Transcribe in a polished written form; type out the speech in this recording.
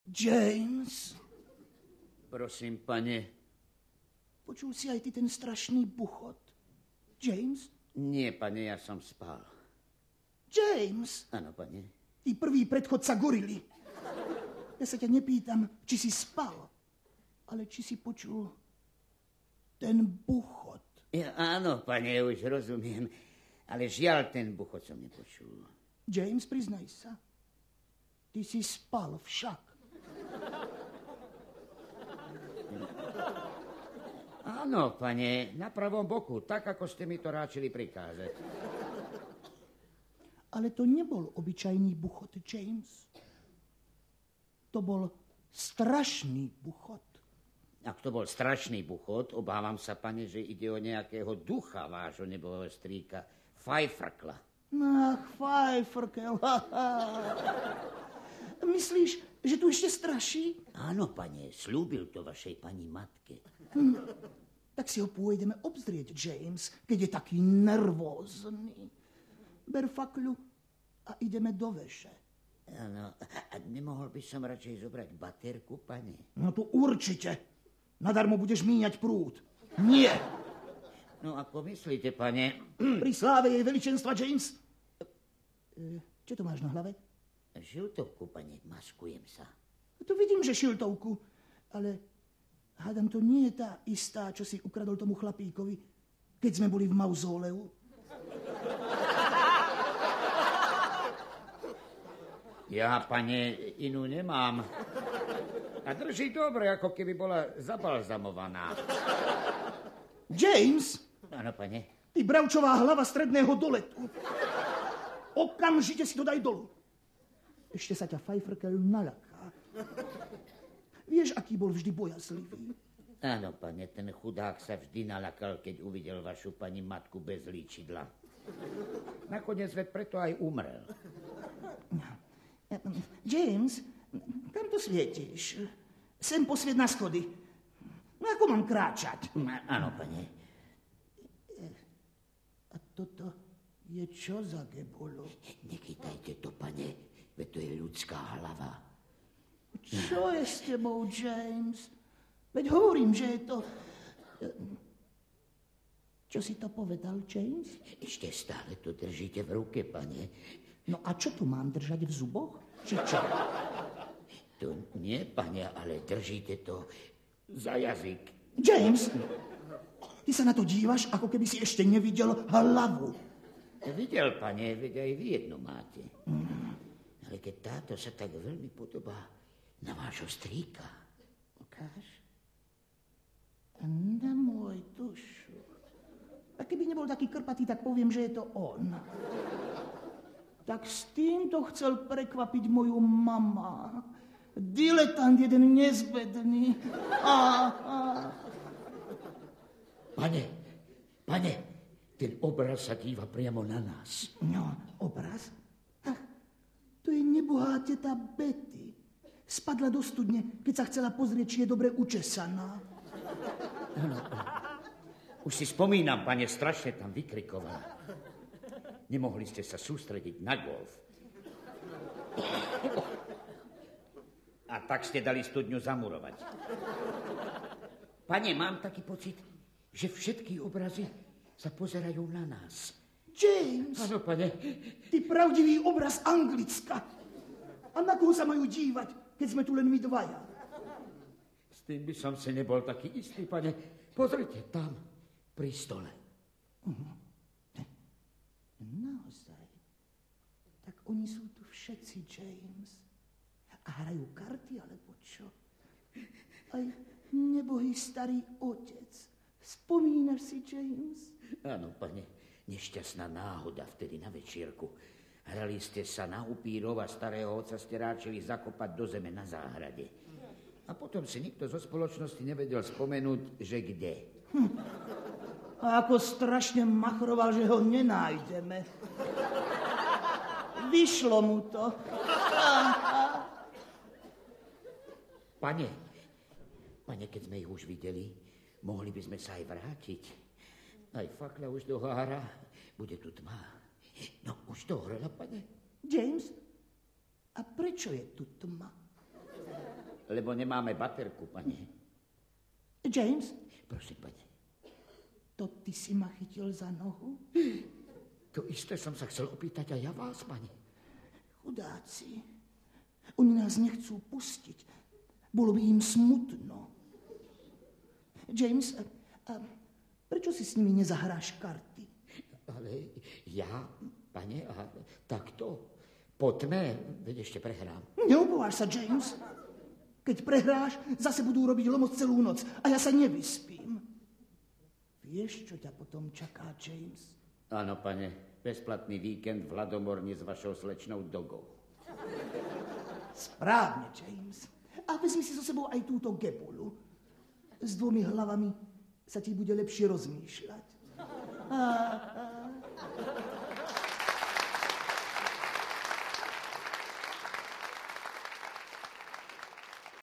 James. Prosím, pane. Počul si aj ty ten strašný buchot? James? Nie, pane, ja som spal. James? Áno, pane. Ty prvý predchodca gorily. Ja sa ťa nepýtam, či si spal, ale či si počul ten buchot. Ja, áno, pane, už rozumiem, ale žiaľ, ten buchot som nepočul. James, priznaj sa. Ty si spal však. Áno, pane, na pravom boku, tak, ako ste mi to ráčili prikázať. Ale to nebol obyčajný buchot, James. To bol strašný buchot. Ak to bol strašný buchot, obávam sa, pane, že ide o nejakého ducha vášho nebového strýka, Fajfrkla. Ach, Fajfrkel. Myslíš, že tu ešte straší? Áno, pane, slúbil to vašej pani matke. Tak si ho pôjdeme obzrieť, James, keď je taký nervózny. Ber fakľu a ideme do veše. Áno, a nemohol by som radšej zobrať baterku, pane? No to určite. Nadarmo budeš míňať prúd. Nie. No ako myslíte, pane? Pri sláve jej veličenstva, James. Čo to máš na hlave? Šiltovku, pane, maskujem sa. To vidím, že šiltovku, ale hádam, to nie je tá istá, čo si ukradol tomu chlapíkovi, keď sme boli v mauzóleu. Ja, pane, inú nemám. A drží dobre, ako keby bola zabalzamovaná. James! Áno, pane. Ty bravčová hlava stredného doletu. Okamžite si to daj dolu. Ešte sa ťa Fajfrkel naľaká. Vieš, aký bol vždy bojazlivý? Áno, pane, ten chudák sa vždy naľakal, keď uvidel vašu pani matku bez líčidla. Nakoniec veď preto aj umrel. James, kam to svietiš? Sem posviet na schody. No ako mám kráčať? Áno, pane. A toto je čo za gebolo? Nechytajte to, pane. Veď to je ľudská hlava. Čo je s tebou, James? Veď hovorím, že je to... Čo si to povedal, James? Ešte stále to držíte v ruke, pane. No a čo tu mám držať v zuboch? Či čo? To nie, pane, ale držíte to za jazyk. James, ty sa na to dívaš, ako keby si ešte nevidel hlavu. Videl, pane, veď aj vy jedno máte. Ale keď táto sa tak veľmi podobá na vášho strýka. Ukáž? Na môj dušu. A keby nebol taký krpatý, tak poviem, že je to on. Tak s týmto chcel prekvapiť moju mama. Diletant jeden nezbedný. Pane, ten obraz sa díva priamo na nás. No, obraz? To je nebohá teta Betty. Spadla do studne, keď sa chcela pozrieť, či je dobre učesaná. Áno. Už si spomínam, pane, strašne tam vykrikovala. Nemohli ste sa sústrediť na golf. A tak ste dali studňu zamurovať. Pane, mám taký pocit, že všetky obrazy sa pozerajú na nás. James! Áno, pane. Ty pravdivý obraz Anglicka. A na koho sa majú dívať, keď sme tu len my dvaja? S tým by som si nebol taký istý, pane. Pozrite tam, pri stole. Naozaj. Tak oni sú tu všetci, James. A hrajú karty, alebo čo? Aj nebohý starý otec. Spomínaš si, James? Áno, pane. Nešťastná náhoda vtedy na večierku. Hrali ste sa na upírov a starého otca ste ráčili zakopať do zeme na záhrade. A potom si nikto zo spoločnosti nevedel spomenúť, že kde. A ako strašne machroval, že ho nenájdeme. Vyšlo mu to. Pane, keď sme ich už videli, mohli by sme sa aj vrátiť. Aj fakľa už dohára, bude tu tma. No, už dohrela, pane. James, a prečo je tu tma? lebo nemáme baterku, pane. James, Prosím, pane. to ty si ma chytil za nohu? To isté som sa chcel opýtať aj ja vás, pane. Chudáci. Oni nás nechcú pustiť. Bolo by im smutno. James, prečo si s nimi nezahráš karty? Ale ja, pane, a takto? Poďme, veď ešte prehrám. Neobováš sa, James. Keď prehráš, zase budú robiť lomot celú noc a ja sa nevyspím. Vieš, čo ťa potom čaká, James? Áno, pane, bezplatný víkend v Hladomorni s vašou slečnou Dogou. Správne, James. A vezmi si so sebou aj túto gebulu. S 2 hlavami sa ti bude lepšie rozmýšľať.